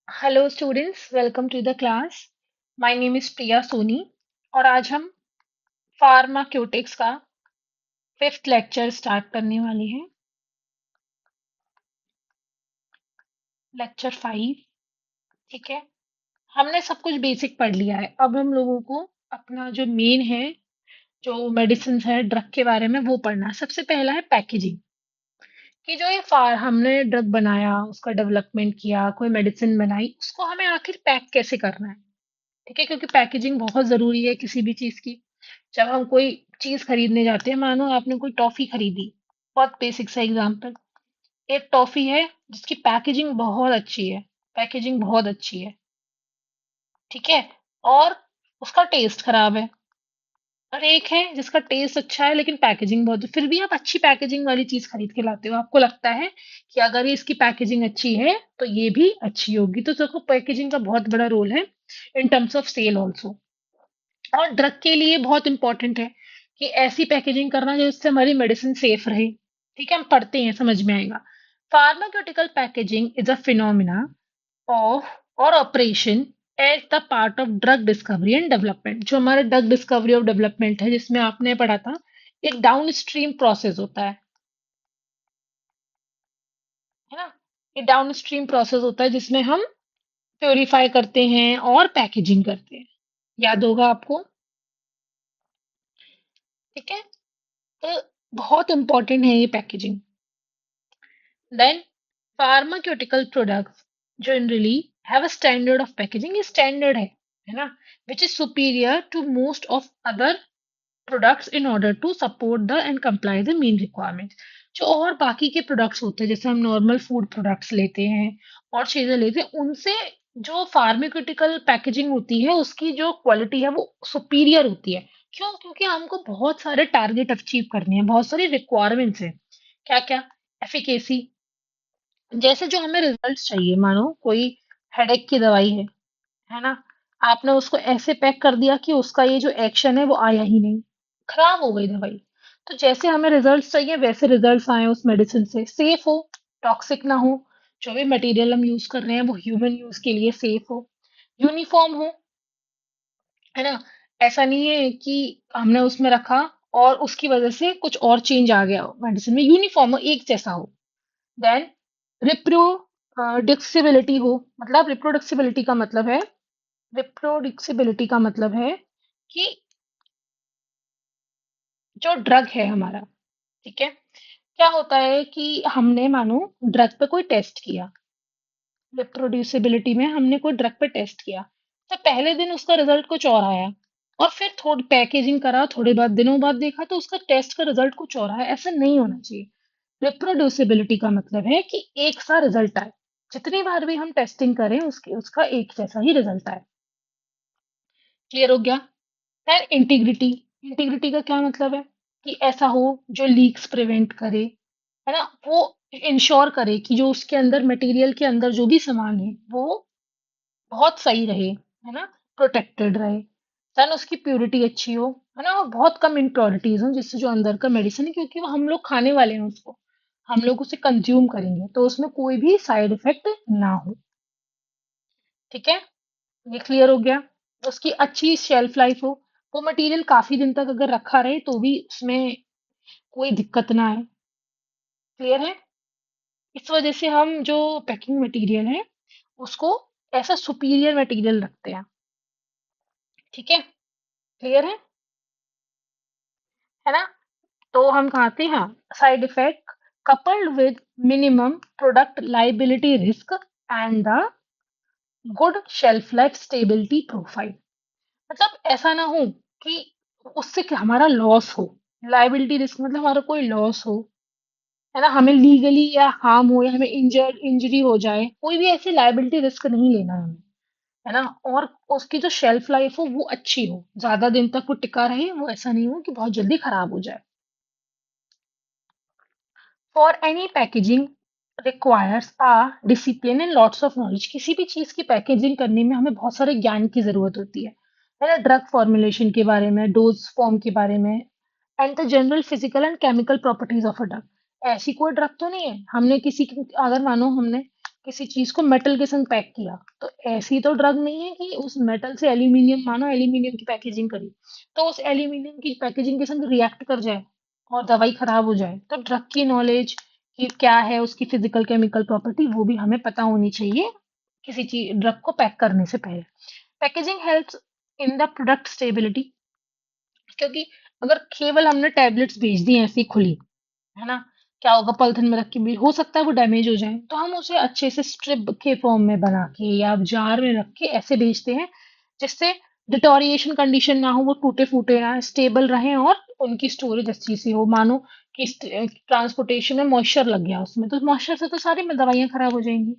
Hello students, welcome to the class. My name is Priya Soni और आज हम फार्माक्यूटिक्स का फिफ्थ लेक्चर स्टार्ट करने वाले हैं। लेक्चर 5। ठीक है, हमने सब कुछ बेसिक पढ़ लिया है। अब हम लोगों को अपना जो मेन है, जो मेडिसिन है, ड्रग के बारे में वो पढ़ना है। सबसे पहला है पैकेजिंग, कि जो ये फार हमने ड्रग बनाया, उसका डेवलपमेंट किया, कोई मेडिसिन बनाई, उसको हमें आखिर पैक कैसे करना है। ठीक है, क्योंकि पैकेजिंग बहुत जरूरी है किसी भी चीज की। जब हम कोई चीज खरीदने जाते हैं, मानो आपने कोई टॉफी खरीदी, बहुत बेसिक सा एग्जांपल। एक टॉफी है जिसकी पैकेजिंग बहुत अच्छी है, पैकेजिंग बहुत अच्छी है, ठीक है, और उसका टेस्ट खराब है। और एक है जिसका टेस्ट अच्छा है लेकिन पैकेजिंग बहुत, फिर भी आप अच्छी पैकेजिंग वाली चीज खरीद के लाते हो, आपको लगता है कि अगर ये इसकी पैकेजिंग अच्छी है तो ये भी अच्छी होगी। तो देखो, पैकेजिंग का बहुत बड़ा रोल है in terms of sale also. और ड्रग के लिए बहुत इंपॉर्टेंट है कि ऐसी पैकेजिंग करना जिससे हमारी मेडिसिन सेफ रहे। ठीक है, हम पढ़ते हैं, समझ में आएगा। Pharmaceutical packaging is a phenomena of और operation as the part of drug discovery and development. जो हमारे ड्रग डिस्कवरी और डेवलपमेंट है, जिसमें आपने पढ़ा था, एक डाउन स्ट्रीम प्रोसेस होता है ना। ये डाउन स्ट्रीम प्रोसेस होता है जिसमें हम प्योरीफाई करते हैं और पैकेजिंग करते हैं। याद होगा आपको। ठीक है, तो बहुत इंपॉर्टेंट है ये packaging. Then pharmaceutical products generally have a standard of packaging, ये standard है ना, which is superior to most of other products in order to support the and comply the main requirements। जो और बाकी के प्रोडक्ट्स होते हैं, जैसे हम नॉर्मल फूड प्रोडक्ट्स लेते हैं और चीजें लेते हैं, उनसे जो फार्मास्यूटिकल पैकेजिंग होती है उसकी जो क्वालिटी है वो सुपीरियर होती है। क्यों? क्योंकि हमको बहुत सारे टारगेट अचीव करने हैं, बहुत सारी रिक्वायरमेंट्स हैं। क्या क्या? एफिकेसी, जैसे जो हमें रिजल्ट्स चाहिए, मानो कोई हेडेक की दवाई है ना, आपने उसको ऐसे पैक कर दिया कि उसका ये जो एक्शन है वो आया ही नहीं, खराब हो गई दवाई। तो जैसे हमें रिजल्ट्स चाहिए वैसे रिजल्ट्स आए उस मेडिसिन से, सेफ हो, टॉक्सिक ना हो, जो भी मटेरियल हम यूज कर रहे हैं वो ह्यूमन यूज के लिए सेफ हो, यूनिफॉर्म हो, है ना। ऐसा नहीं है कि हमने उसमें रखा और उसकी वजह से कुछ और चेंज आ गया हो, मेडिसिन में यूनिफॉर्म हो, एक जैसा हो। देन रिप्रोडक्सिबिलिटी हो, मतलब रिप्रोडक्सिबिलिटी का मतलब है कि जो ड्रग है हमारा, ठीक है, क्या होता है कि हमने मानो ड्रग पे कोई टेस्ट किया, रिप्रोड्यूसिबिलिटी में हमने कोई ड्रग पे टेस्ट किया, तो पहले दिन उसका रिजल्ट कुछ और आया, और फिर थोड़ी पैकेजिंग करा, थोड़े बाद दिनों बाद देखा तो उसका टेस्ट का रिजल्ट कुछ और आया। ऐसा नहीं होना चाहिए। रिप्रोड्यूसिबिलिटी का मतलब है कि एक सा रिजल्ट आए, जितनी बार भी हम टेस्टिंग करें उसकी उसका एक जैसा ही रिजल्ट आए। क्लियर हो गया? फिर इंटीग्रिटी, इंटीग्रिटी का क्या मतलब है कि ऐसा हो जो लीक्स प्रिवेंट करे, है ना, वो इंश्योर करे कि जो उसके अंदर मटेरियल के अंदर जो भी सामान है वो बहुत सही रहे, है ना, प्रोटेक्टेड रहे। देन उसकी प्योरिटी अच्छी हो, है ना, और बहुत कम इम्प्योरिटीज हो, जिससे जो अंदर का मेडिसिन है, क्योंकि वो हम लोग खाने वाले हैं उसको, हम लोग उसे कंज्यूम करेंगे, तो उसमें कोई भी साइड इफेक्ट ना हो। ठीक है, ये क्लियर हो गया। उसकी अच्छी शेल्फ लाइफ हो, वो मटेरियल काफी दिन तक अगर रखा रहे तो भी उसमें कोई दिक्कत ना आए। क्लियर है? इस वजह से हम जो पैकिंग मटेरियल है उसको ऐसा सुपीरियर मटेरियल रखते हैं। ठीक है, क्लियर है ना। तो हम कहा थे, हाँ, side effect coupled with minimum product liability risk and the good shelf life stability profile। मतलब ऐसा ना हो कि उससे क्या हमारा लॉस हो। लाइबिलिटी रिस्क मतलब हमारा कोई लॉस हो, है ना, हमें लीगली या हार्म हो या हमें इंजरी हो जाए, कोई भी ऐसी लाइबिलिटी रिस्क नहीं लेना है हमें, है ना। और उसकी जो शेल्फ लाइफ हो वो अच्छी हो, ज्यादा दिन तक वो टिका रहे, वो ऐसा नहीं हो कि बहुत जल्दी खराब हो जाए। For any packaging requires a discipline and lots of knowledge. किसी भी चीज की पैकेजिंग करने में हमें बहुत सारे ज्ञान की जरूरत होती है ना। ड्रग फॉर्मुलेशन के बारे में, डोज फॉर्म के बारे में, and the general physical and chemical properties of a drug. ऐसी कोई ड्रग तो नहीं है हमने किसी की, अगर मानो हमने किसी चीज को मेटल के संग पैक किया, तो ऐसी तो ड्रग नहीं है कि उस मेटल से एल्यूमिनियम, मानो एल्यूमिनियम की पैकेजिंग करी, तो उस एल्यूमिनियम की पैकेजिंग के संग रिएक्ट कर जाए और दवाई खराब हो जाए। तो ड्रग की नॉलेज कि क्या है उसकी फिजिकल केमिकल प्रॉपर्टी, वो भी हमें पता होनी चाहिए किसी चीज ड्रग को पैक करने से पहले। Packaging helps in the product stability, क्योंकि अगर केवल हमने टैबलेट्स भेज दी ऐसी खुली, है ना, क्या होगा, पॉलिथीन में रख के भी हो सकता है वो डैमेज हो जाए, तो हम उसे अच्छे से स्ट्रिप के फॉर्म में बना के या जार में रख के ऐसे बेचते हैं, जिससे डिटोरिएशन कंडीशन ना हो, वो टूटे फूटे ना, स्टेबल रहें, और उनकी स्टोरेज अच्छी सी हो। मानो कि ट्रांसपोर्टेशन में मॉइस्चर लग गया उसमें, तो मॉइस्चर से तो सारी में दवाइयां खराब हो जाएंगी,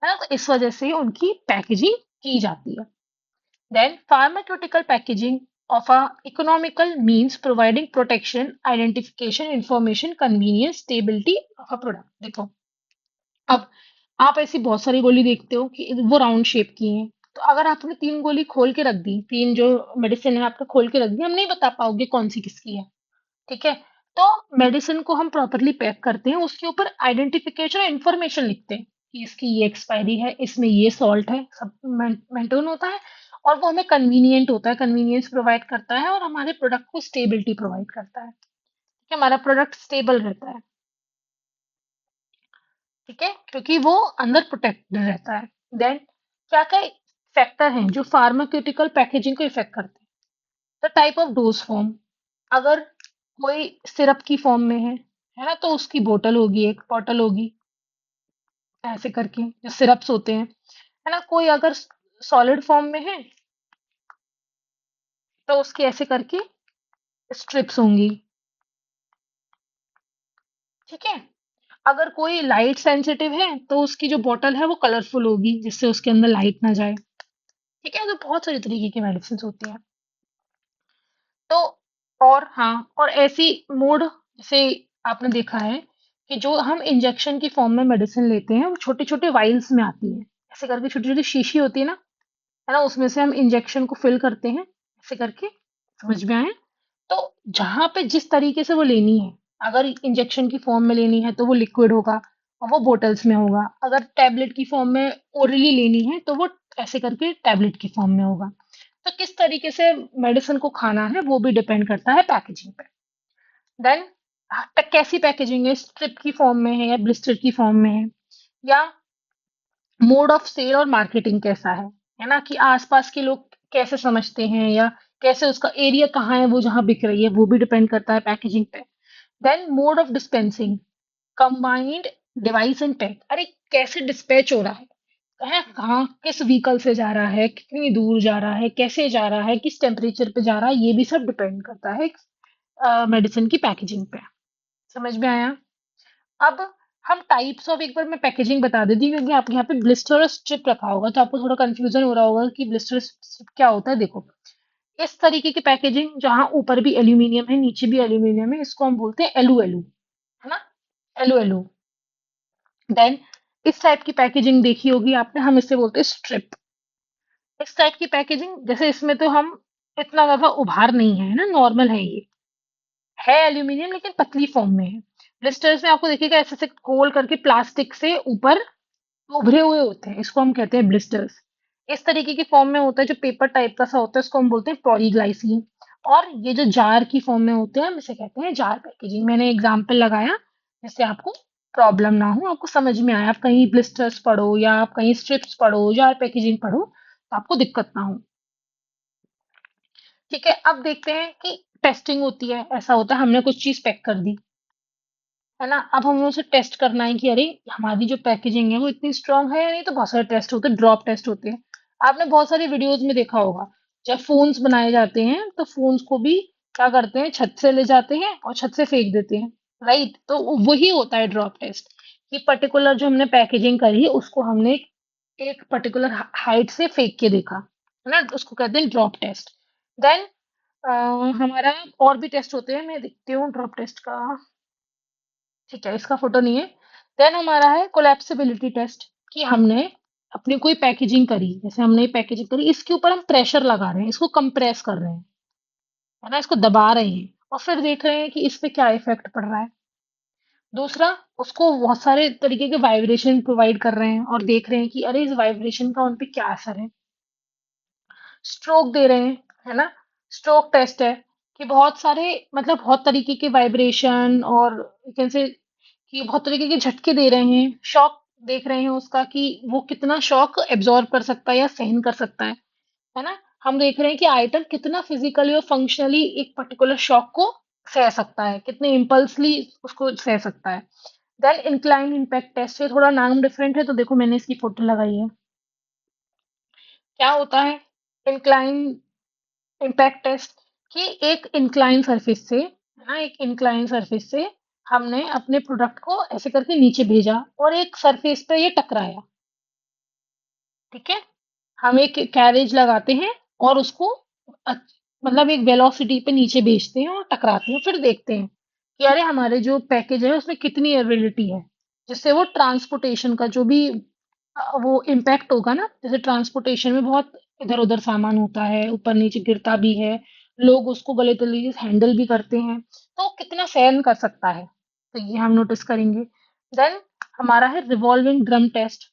है ना, तो इस वजह से उनकी पैकेजिंग की जाती है। Then, pharmaceutical packaging of a economical means providing protection, identification, information, convenience, stability of a product. देखो, अब आप ऐसी बहुत सारी गोली देखते हो कि वो राउंड शेप की हैं। तो अगर आपने 3 गोली खोल के रख दी, 3 जो मेडिसिन है आपने खोल के रख दी, हम नहीं बता पाओगे कौन सी किसकी है। ठीक है? तो मेडिसिन को हम प्रॉपर्ली पैक करते हैं, उसके ऊपर आइडेंटिफिकेशन और इन्फॉर्मेशन लिखते हैं कि इसकी ये एक्सपायरी है, इसमें ये सॉल्ट है, सब मेंटेन होता है, और वो हमें कन्वीनियंट होता है, कन्वीनियंस प्रोवाइड करता है, और हमारे प्रोडक्ट को स्टेबिलिटी प्रोवाइड करता है कि हमारा प्रोडक्ट स्टेबल रहता है। ठीक है, क्योंकि वो अंदर प्रोटेक्टेड रहता है। देन क्या क्या फैक्टर हैं जो फार्मास्यूटिकल पैकेजिंग को इफेक्ट करते हैं? The type of dose form, अगर कोई सिरप की फॉर्म में है ना, तो उसकी बोतल होगी, एक बॉटल होगी, ऐसे करके जो सिरप्स होते हैं, है ना, कोई अगर सॉलिड फॉर्म में है तो उसकी ऐसे करके स्ट्रिप्स होंगी। ठीक है, अगर कोई लाइट सेंसिटिव है तो उसकी जो बॉटल है वो कलरफुल होगी, जिससे उसके अंदर लाइट ना जाए। ठीक है, तो बहुत सारी तरीके की मेडिसिन होती हैं। तो और हाँ, और ऐसी मोड, जैसे आपने देखा है कि जो हम इंजेक्शन की फॉर्म में मेडिसिन लेते हैं वो छोटे छोटे वाइल्स में आती है, ऐसे करके छोटी छोटी शीशी होती है ना, उसमें से हम इंजेक्शन को फिल करते हैं, ऐसे करके। समझ में आया? तो जहां पे जिस तरीके से वो लेनी है, अगर इंजेक्शन की फॉर्म में लेनी है तो वो लिक्विड होगा और वो बोटल्स में होगा, अगर टैबलेट की फॉर्म में ओरली लेनी है तो वो ऐसे करके टैबलेट की फॉर्म में होगा। तो किस तरीके से मेडिसिन को खाना है वो भी डिपेंड करता है पैकेजिंग पे। देन कैसी पैकेजिंग है, स्ट्रिप की फॉर्म में है या ब्लिस्टर की फॉर्म में है, या मोड ऑफ सेल और मार्केटिंग कैसा है ना, कि आसपास के लोग कैसे समझते हैं, या कैसे उसका एरिया कहाँ है वो जहाँ बिक रही है, वो भी डिपेंड करता है पैकेजिंग पे। Then mode of dispensing, combined device and pack, अरे कैसे डिस्पैच हो रहा है कहाँ, किस व्हीकल से जा रहा है, कितनी दूर जा रहा है, कैसे जा रहा है, किस टेम्परेचर पे जा रहा है, ये भी सब डिपेंड करता है मेडिसिन की पैकेजिंग पे। समझ में आया? अब हम टाइप्स ऑफ, एक बार मैं पैकेजिंग बता देती हूँ, क्योंकि आपके यहाँ पे ब्लिस्टर और स्ट्रिप रखा होगा तो आपको थोड़ा कंफ्यूजन हो रहा होगा कि ब्लिस्टर स्ट्रिप क्या होता है। देखो, इस तरीके की पैकेजिंग जहाँ ऊपर भी एल्यूमिनियम है नीचे भी एल्यूमिनियम है, इसको हम बोलते हैं एलू एलू, है ना, एलू एलू। देन इस टाइप की पैकेजिंग देखी होगी आपने, हम इसे बोलते हैं स्ट्रिप। इस टाइप की पैकेजिंग, जैसे इसमें तो हम इतना ज्यादा उभार नहीं है ना, नॉर्मल है एल्यूमिनियम लेकिन पतली फॉर्म में है। ब्लिस्टर्स में आपको देखिएगा ऐसे ऐसे गोल करके प्लास्टिक से ऊपर उभरे हुए होते हैं, इसको हम कहते हैं ब्लिस्टर्स। इस तरीके की फॉर्म में होता है, जो पेपर टाइप का सा होता है, इसको हम बोलते हैं पॉलीग्लाइसिन। और ये जो जार की फॉर्म में होते हैं हम इसे कहते हैं जार पैकेजिंग। मैंने एग्जाम्पल लगाया जिससे आपको प्रॉब्लम ना हो, आपको समझ में आए, आप कहीं ब्लिस्टर्स पढ़ो या आप कहीं स्ट्रिप्स पढ़ो, जार पैकेजिंग पढ़ो, तो आपको दिक्कत ना हो। ठीक है, अब देखते हैं कि टेस्टिंग होती है। ऐसा होता है हमने कुछ चीज पैक कर दी, है ना, अब हमें उसे टेस्ट करना है कि अरे हमारी जो पैकेजिंग है वो इतनी स्ट्रांग है या नहीं। तो बहुत सारे टेस्ट होते हैं, ड्रॉप टेस्ट होते हैं। आपने बहुत सारी वीडियोस में देखा होगा, जब फोन्स बनाए जाते हैं तो फोन्स को भी क्या करते हैं, छत से ले जाते हैं और छत से फेंक देते हैं, राइट। तो वही होता है ड्रॉप टेस्ट, कि पर्टिकुलर जो हमने पैकेजिंग करी है उसको हमने एक पर्टिकुलर हाइट से फेंक के देखा, है ना, उसको कहते हैं ड्रॉप टेस्ट। देन हमारा और भी टेस्ट होते हैं, मैं देखती हूँ ड्रॉप टेस्ट का। ठीक है, इसका फोटो नहीं है। देन हमारा है कोलैप्सिबिलिटी टेस्ट, कि हमने अपनी कोई पैकेजिंग करी, जैसे हमने ये पैकेजिंग करी, इसके ऊपर हम प्रेशर लगा रहे हैं, इसको कंप्रेस कर रहे हैं, है ना, इसको दबा रहे हैं, और फिर देख रहे हैं कि इस पे क्या इफेक्ट पड़ रहा है। दूसरा, उसको बहुत सारे तरीके के वाइब्रेशन प्रोवाइड कर रहे हैं और देख रहे हैं कि अरे इस वाइब्रेशन का उन पे क्या असर है। स्ट्रोक दे रहे हैं, है ना? स्ट्रोक टेस्ट है कि बहुत सारे, मतलब बहुत तरीके के वाइब्रेशन और यू कैन से कि बहुत तरीके के झटके दे रहे हैं, शॉक देख रहे हैं उसका कि वो कितना शॉक एब्जॉर्ब कर सकता है या सहन कर सकता है ना? हम देख रहे हैं कि आइटम कितना फिजिकली और फंक्शनली एक पर्टिकुलर शॉक को सह सकता है, कितने इम्पल्सली उसको सह सकता है। देन इंक्लाइन इम्पैक्ट टेस्ट है, थोड़ा नाम डिफरेंट है तो देखो मैंने इसकी फोटो लगाई है। क्या होता है इंक्लाइन इम्पैक्ट टेस्ट? कि एक इंक्लाइन सरफेस से, है ना, एक इंक्लाइन सरफेस से हमने अपने प्रोडक्ट को ऐसे करके नीचे भेजा और एक सरफेस पे ये टकराया। ठीक है, हम एक कैरेज लगाते हैं और उसको मतलब एक वेलोसिटी पे नीचे भेजते हैं और टकराते हैं, फिर देखते हैं कि अरे हमारे जो पैकेज है उसमें कितनी एबिलिटी है, जिससे वो ट्रांसपोर्टेशन का जो भी वो इम्पैक्ट होगा ना, जैसे ट्रांसपोर्टेशन में बहुत इधर उधर सामान होता है, ऊपर नीचे गिरता भी है, लोग उसको गलत तरीके से हैंडल भी करते हैं, तो कितना सहन कर सकता है, तो ये हम नोटिस करेंगे। देन हमारा है रिवॉल्विंग ड्रम टेस्ट।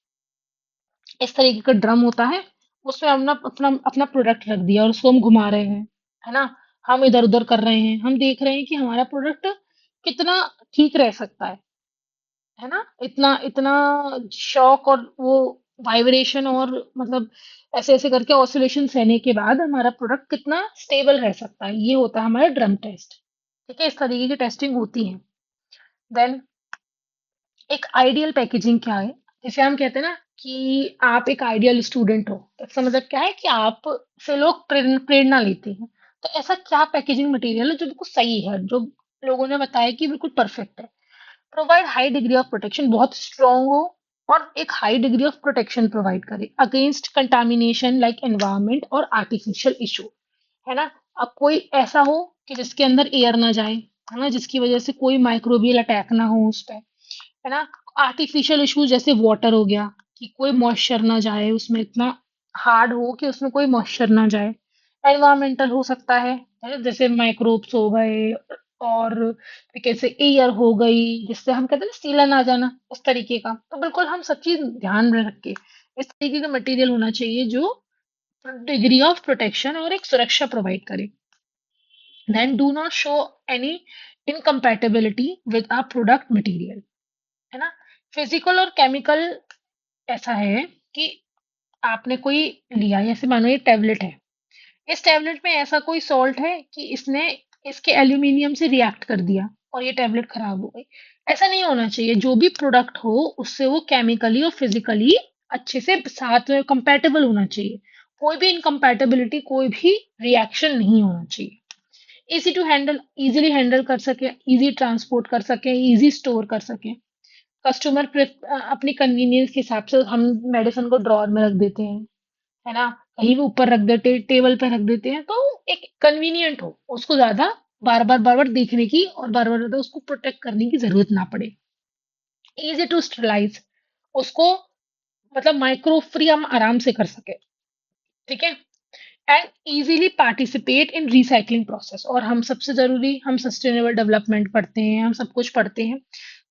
इस तरीके का ड्रम होता है, उसमें हमने अपना अपना प्रोडक्ट रख दिया और उसको हम घुमा रहे हैं, है ना? हम इधर उधर कर रहे हैं, हम देख रहे हैं कि हमारा प्रोडक्ट कितना ठीक रह सकता है ना? इतना इतना शॉक और वो वाइब्रेशन और मतलब ऐसे ऐसे करके ऑसिलेशन सहने के बाद हमारा प्रोडक्ट कितना स्टेबल रह सकता है, ये होता है हमारा ड्रम टेस्ट। ठीक है, इस तरीके की टेस्टिंग होती है। देन एक आइडियल पैकेजिंग क्या है? जैसे हम कहते हैं ना कि आप एक आइडियल स्टूडेंट हो, तो इसका मतलब क्या है कि आप से लोग प्रेरणा लेते हैं। तो ऐसा क्या पैकेजिंग मटेरियल है जो बिल्कुल सही है, जो लोगों ने बताया कि बिल्कुल परफेक्ट है? Provide high degree of protection, बहुत स्ट्रांग हो और एक high degree of protection provide करे अगेंस्ट कंटामिनेशन लाइक एनवायरमेंट और आर्टिफिशियल इशू, है ना? अब कोई ऐसा हो कि जिसके अंदर एयर ना जाए, है ना, जिसकी वजह से कोई माइक्रोबियल अटैक ना हो उस पे, है ना? आर्टिफिशियल इश्यूज जैसे वाटर हो गया, कि कोई मॉइस्चर ना जाए उसमें, इतना हार्ड हो कि उसमें कोई मॉइस्चर ना जाए। एनवायरमेंटल हो सकता है ना? जैसे माइक्रोब्स हो गए और कैसे एयर हो गई, जिससे हम कहते हैं ना सीलन आ जाना, उस तरीके का। तो बिल्कुल हम सब चीज ध्यान में रख के इस तरीके का मटेरियल होना चाहिए जो डिग्री ऑफ प्रोटेक्शन और एक सुरक्षा प्रोवाइड करे। Then do not show any incompatibility with a product material, है ना? फिजिकल और केमिकल ऐसा है कि आपने कोई लिया, जैसे मानो ये टेबलेट है, इस टेबलेट में ऐसा कोई सॉल्ट है कि इसने इसके एल्यूमिनियम से रिएक्ट कर दिया और ये टेबलेट खराब हो गई। ऐसा नहीं होना चाहिए, जो भी प्रोडक्ट हो उससे वो केमिकली और फिजिकली अच्छे से साथ में कंपैटिबल होना चाहिए। कोई भी इनकम्पैटिबिलिटी, कोई भी रिएक्शन नहीं होना चाहिए। Easy to handle, easily handle कर सके, इजी ट्रांसपोर्ट कर सके, इजी स्टोर कर सके। कस्टमर अपनी कन्वीनियंस के हिसाब से हम मेडिसिन को ड्रॉर में रख देते हैं, है ना? कहीं भी ऊपर रख देते, टेबल पे रख देते हैं, तो एक कन्वीनियंट हो, उसको ज्यादा बार बार देखने की और बार बार उसको प्रोटेक्ट करने की जरूरत ना पड़े। इजी टू स्टरलाइज, उसको मतलब माइक्रो फ्री हम आराम से कर सके। ठीक है, and easily participate in recycling process. और हम सबसे जरूरी, हम सस्टेनेबल डेवलपमेंट पढ़ते हैं, हम सब कुछ पढ़ते हैं,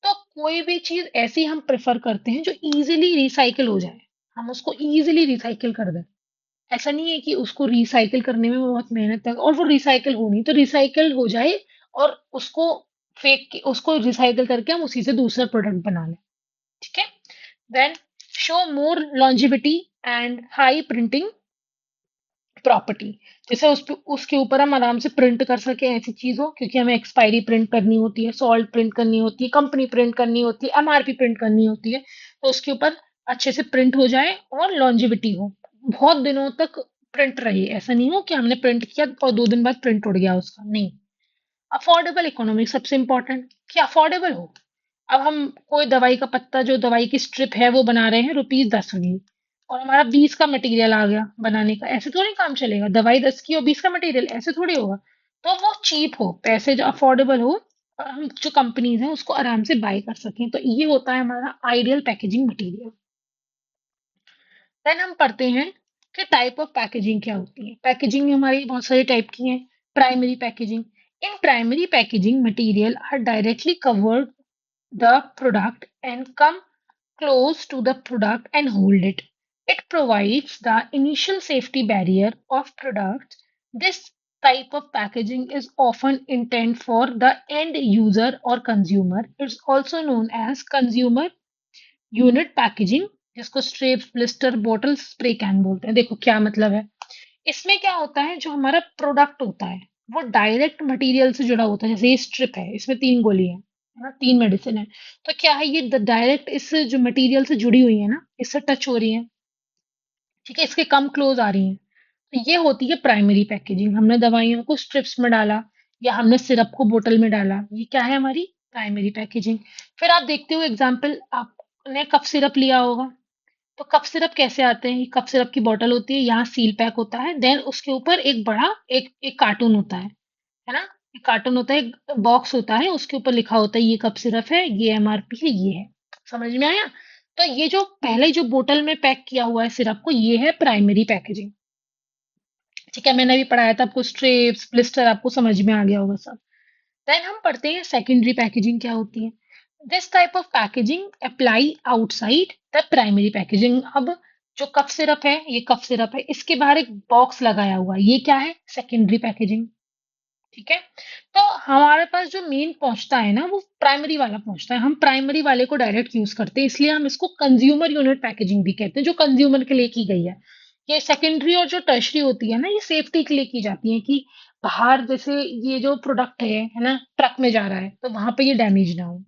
तो कोई भी चीज ऐसी हम प्रेफर करते हैं जो इजीली रिसाइकिल हो जाए, हम उसको इजीली रिसाइकिल कर दें। ऐसा नहीं है कि उसको रिसाइकिल करने में बहुत मेहनत है और वो रिसाइकिल हो नहीं, तो रिसाइकिल हो जाए और उसको फेंक के, उसको रिसाइकिल करके हम उसी से दूसरा प्रोडक्ट बना लें। ठीक है, then show more longevity and high printing property. जैसे उस पे, उसके ऊपर हम आराम से प्रिंट कर सके ऐसी चीज हो, क्योंकि हमें एक्सपायरी प्रिंट करनी होती है, सॉल्ट प्रिंट करनी होती है, कंपनी प्रिंट करनी होती है, एमआरपी प्रिंट करनी होती है, तो उसके ऊपर अच्छे से प्रिंट हो जाए और लॉन्जिविटी हो, बहुत दिनों तक प्रिंट रहे। ऐसा नहीं हो कि हमने प्रिंट किया और 2 दिन बाद प्रिंट उड़ गया उसका, नहीं। अफोर्डेबल इकोनॉमिक सबसे इंपॉर्टेंट, कि अफोर्डेबल हो। अब हम कोई दवाई का पत्ता, जो दवाई की स्ट्रिप है वो बना रहे हैं ₹10 की, और हमारा 20 का मटेरियल आ गया बनाने का, ऐसे थोड़ी काम चलेगा। दवाई 10 की और 20 का मटेरियल, ऐसे थोड़ी होगा। तो वो चीप हो, पैसे जो अफोर्डेबल हो, और हम जो कंपनीज हैं उसको आराम से बाय कर सकें, तो ये होता है हमारा आइडियल पैकेजिंग मटेरियल। देन हम पढ़ते हैं कि टाइप ऑफ पैकेजिंग क्या होती है। पैकेजिंग हमारी बहुत सारी टाइप की है। Primary packaging, in primary packaging material are directly covered the product and come close to the product and hold it. It provides the initial safety barrier of products. This type of packaging is often intended for the end user or consumer. It's also known as consumer unit packaging, जिसको strips blister bottle spray can बोलते हैं। देखो क्या मतलब है। इसमें क्या होता है, जो हमारा प्रोडक्ट होता है वो डायरेक्ट मटेरियल से जुड़ा होता है। जैसे ये स्ट्रिप है, इसमें 3 गोली है ना, 3 मेडिसिन है। तो क्या है, ये डायरेक्ट इस जो मटेरियल से जुड़ी हुई है ना, इससे टच हो रही है। ठीक है, इसके कम क्लोज आ रही हैं। तो ये होती है प्राइमरी पैकेजिंग। हमने दवाइयों को स्ट्रिप्स में डाला या हमने सिरप को बोतल में डाला, ये क्या है, हमारी प्राइमरी पैकेजिंग। फिर आप देखते हो एग्जाम्पल, आपने कफ सिरप लिया होगा। तो कफ सिरप कैसे आते हैं, कफ सिरप की बोतल होती है, यहाँ सील पैक होता है, देन उसके ऊपर एक बड़ा एक एक कार्टून होता है ना। एक कार्टून होता है, एक बॉक्स होता है, उसके ऊपर लिखा होता है ये कफ सिरप है, ये एमआरपी है, ये है। समझ में आया। तो ये जो पहले जो बोतल में पैक किया हुआ है सिरप को, ये है प्राइमरी पैकेजिंग। ठीक है, मैंने अभी पढ़ाया था आपको स्ट्रेप्स ब्लिस्टर, आपको समझ में आ गया होगा सब। देन हम पढ़ते हैं सेकेंडरी पैकेजिंग क्या होती है। This type of packaging apply outside the primary packaging. अब जो कफ सिरप है, ये कफ सिरप है, इसके बाहर एक बॉक्स लगाया हुआ है, ये क्या है, सेकेंडरी पैकेजिंग। ठीक है। तो हमारे पास जो मेन पहुंचता है ना, वो प्राइमरी वाला पहुंचता है। हम प्राइमरी वाले को डायरेक्ट यूज करते हैं, इसलिए हम इसको कंज्यूमर यूनिट पैकेजिंग भी कहते हैं, जो कंज्यूमर के लिए की गई है। ये सेकेंडरी और जो टर्शरी होती है ना, ये सेफ्टी के लिए की जाती है, कि बाहर जैसे ये जो प्रोडक्ट है ना, ट्रक में जा रहा है, तो वहां पे ये डैमेज ना हो,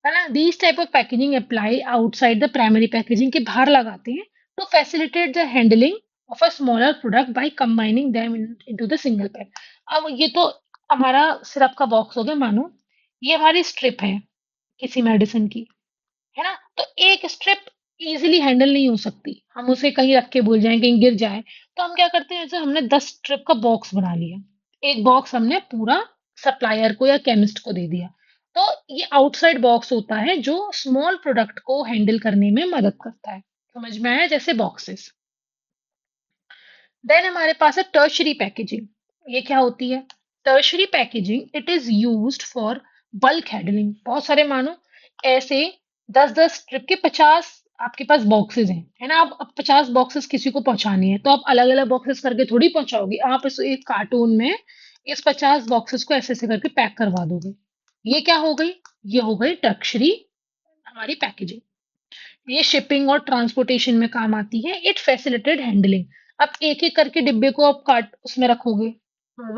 है ना। These type of packaging apply outside the primary packaging, के बाहर लगाते हैं to facilitate the handling of a smaller product by combining them into the single pack. अब ये तो हमारा सिरप का बॉक्स हो गया, मानो ये हमारी स्ट्रिप है किसी मेडिसिन की, है ना। तो एक स्ट्रिप इजीली हैंडल नहीं हो सकती, हम उसे कहीं रख के भूल जाएं, कहीं गिर जाए। तो हम क्या करते हैं, जैसे हमने 10 स्ट्रिप का बॉक्स बना लिया, एक बॉक्स हमने पूरा सप्लायर को या केमिस्ट को दे दिया। तो ये आउटसाइड बॉक्स होता है जो स्मॉल प्रोडक्ट को हैंडल करने में मदद करता है। समझ में आया, जैसे बॉक्सेस। देन हमारे पास है टर्शरी पैकेजिंग। ये क्या होती है, tertiary packaging it is used for bulk handling. बहुत सारे मानो ऐसे 10-10 ट्रिप के 50 आपके पास बॉक्सेस हैं, है ना। अब 50 बॉक्सेस किसी को पहुंचानी है, तो आप अलग अलग बॉक्सेस करके थोड़ी पहुंचाओगे, आप इस एक कार्टून में इस 50 बॉक्सेस को ऐसे ऐसे करके पैक करवा दोगे। ये क्या हो गई, ये हो गई टर्शरी हमारी पैकेजिंग। ये शिपिंग और ट्रांसपोर्टेशन में काम आती है। It facilitated handling. अब एक एक करके डिब्बे को आप काट उसमें रखोगे,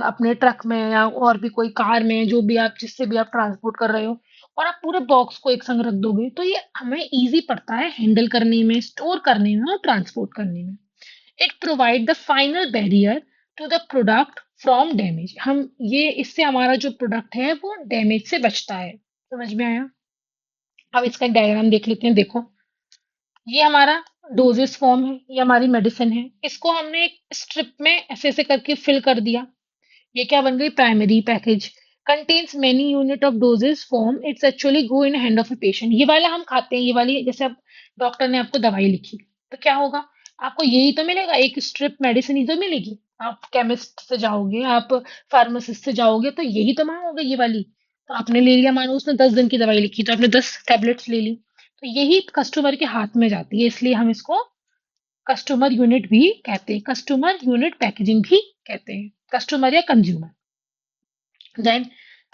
अपने ट्रक में या और भी कोई कार में, जो भी आप जिससे भी आप ट्रांसपोर्ट कर रहे हो, और आप पूरे बॉक्स को एक संग रख दोगे, तो ये हमें इजी पड़ता है हैंडल करने में, स्टोर करने में और ट्रांसपोर्ट करने में। It provide the final barrier to the product from damage. हम ये इससे हमारा जो प्रोडक्ट है वो डैमेज से बचता है। समझ में आया। अब इसका डायग्राम देख लेते हैं। देखो, ये हमारा डोजेस फॉर्म है, ये हमारी मेडिसिन है, इसको हमने एक स्ट्रिप में ऐसे ऐसे करके फिल कर दिया। ये क्या बन गई, primary package. Contains many unit of doses form, it's actually go in hand of a patient. ये वाला हम खाते हैं, ये वाली जैसे अब डॉक्टर ने आपको दवाई लिखी, तो क्या होगा, आपको यही तो मिलेगा, एक स्ट्रिप मेडिसिन ही तो मिलेगी। आप केमिस्ट से जाओगे, आप फार्मासिस्ट से जाओगे, तो यही तो मांगोगे, ये वाली। तो आपने ले लिया, मानो उसने 10 दिन की दवाई लिखी, तो आपने 10 टैबलेट्स ले ली। तो यही कस्टमर के हाथ में जाती है, इसलिए हम इसको कस्टमर यूनिट भी कहते हैं, कस्टमर यूनिट पैकेजिंग भी कहते हैं, कस्टमर या कंज्यूमर। देन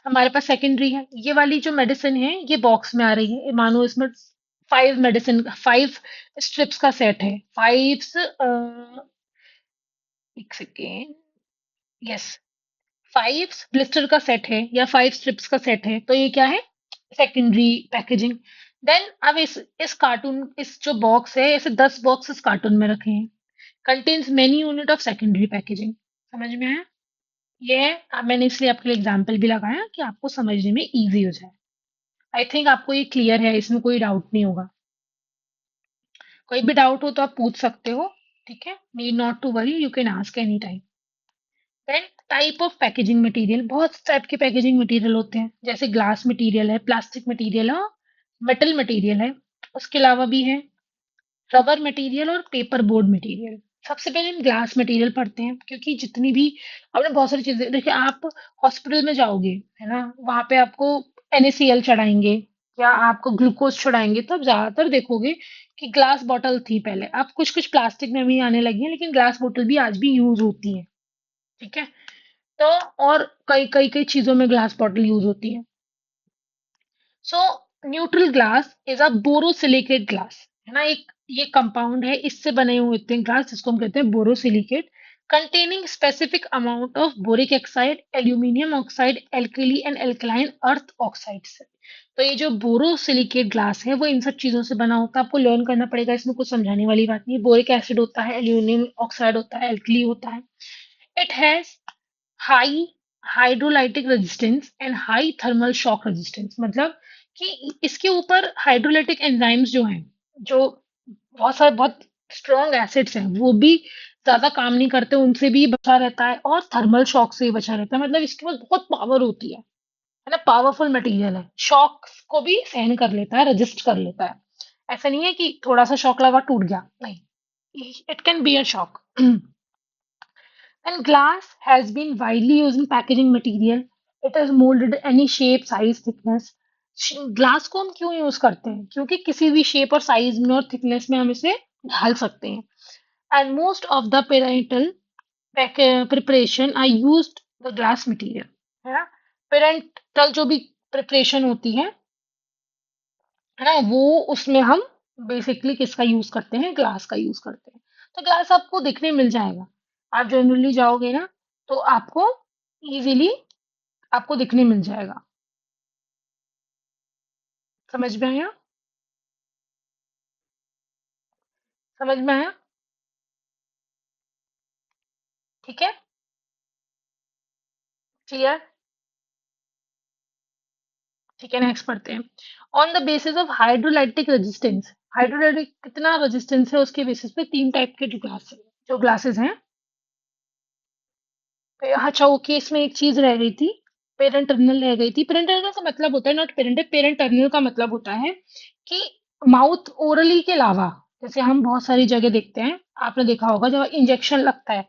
हमारे पास सेकेंडरी है, ये वाली जो मेडिसिन है ये बॉक्स में आ रही है, मानो इसमें 5 स्ट्रिप्स का सेट है, 5 एक सेकेंड, यस, 5 ब्लिस्टर का सेट है या 5 स्ट्रिप्स का सेट है, तो ये क्या है, सेकेंडरी पैकेजिंग। देन अब इस कार्टून, इस जो बॉक्स है, ऐसे 10 बॉक्स इस कार्टून में रखे हैं, contains many unit of secondary packaging. समझ में आया। ये है, मैंने इसलिए आपके लिए एग्जाम्पल भी लगाया कि आपको समझने में इजी हो जाए। आई थिंक आपको ये क्लियर है, इसमें कोई डाउट नहीं होगा। कोई भी डाउट हो तो आप पूछ सकते हो। ठीक है, need not to worry, you can ask any time. Then type of packaging material, बहुत टाइप के पैकेजिंग मटेरियल होते हैं, जैसे ग्लास मटेरियल है, प्लास्टिक मटेरियल है, मेटल मटेरियल है। उसके अलावा भी है रबर मटेरियल और पेपर बोर्ड मटेरियल। सबसे पहले हम ग्लास मटेरियल पढ़ते हैं, क्योंकि जितनी भी आपने बहुत सारी चीजें देखिए, आप हॉस्पिटल में जाओगे, है ना, वहां पे आपको NaCl चढ़ाएंगे या आपको ग्लूकोज चढ़ाएंगे, तो आप ज्यादातर देखोगे कि ग्लास बॉटल थी पहले। अब कुछ कुछ प्लास्टिक में भी आने लगी है, लेकिन ग्लास बॉटल भी आज भी यूज होती है। ठीक है। तो और कई कई कई चीजों में ग्लास बॉटल यूज होती है। So neutral glass is a borosilicate glass, है ना। एक ये कंपाउंड है, इससे बने हुए होते हैं ग्लास, जिसको हम कहते हैं borosilicate, containing specific amount of boric oxide, aluminium oxide, alkali and alkaline earth oxide से। तो ये जो बोरोसिलिकेट ग्लास है वो इन सब चीजों से बना होता है। आपको लर्न करना पड़ेगा, इसमें कुछ समझाने वाली बात नहीं है। बोरिक एसिड होता है, एल्यूमिनियम ऑक्साइड होता है, एल्कली होता है। It has high hydrolytic resistance and high thermal shock resistance, मतलब कि इसके ऊपर हाइड्रोलाइटिक एंजाइम्स जो हैं, जो बहुत सारे बहुत स्ट्रॉन्ग एसिड्स हैं, वो भी ज्यादा काम नहीं करते, उनसे भी बचा रहता है, और थर्मल शॉक से भी बचा रहता है। मतलब इसके पास बहुत पावर होती है ना। पावरफुल मटेरियल है, शॉक को भी सहन कर लेता है, रजिस्ट कर लेता है। ऐसा नहीं है कि थोड़ा सा शॉक लगा टूट गया, नहीं, it can be a shock. And glass has been widely used in packaging material. It is molded any shape, size, thickness. Glass को हम क्यों यूज करते हैं? क्योंकि किसी भी शेप और साइज में और थिकनेस में हम इसे ढाल सकते हैं। And most of the parental preparation I used the glass material, है ना। पेरेंटल जो भी प्रिपरेशन होती है ना, वो उसमें हम बेसिकली किसका यूज करते हैं? ग्लास का यूज करते हैं। तो ग्लास आपको दिखने मिल जाएगा, आप जनरली जाओगे ना, तो आपको इजीली आपको दिखने मिल जाएगा। समझ में आया? समझ में आया? ठीक है, क्लियर। ठीक है, नेक्स्ट पढ़ते हैं। On the basis of hydrolytic resistance, hydrolytic कितना रेजिस्टेंस है उसके बेसिस पे तीन टाइप के जो ग्लासेस हैं। अच्छा ओके, इसमें एक चीज रह गई थी, पेरेंट टर्मिनल रह गई थी। पेरेंट टर्मिनल का मतलब होता है, नॉट पेरेंट, पेरेंट टर्मिनल का मतलब होता है कि माउथ ओरली के अलावा, जैसे हम बहुत सारी जगह देखते हैं, आपने देखा होगा जब इंजेक्शन लगता है,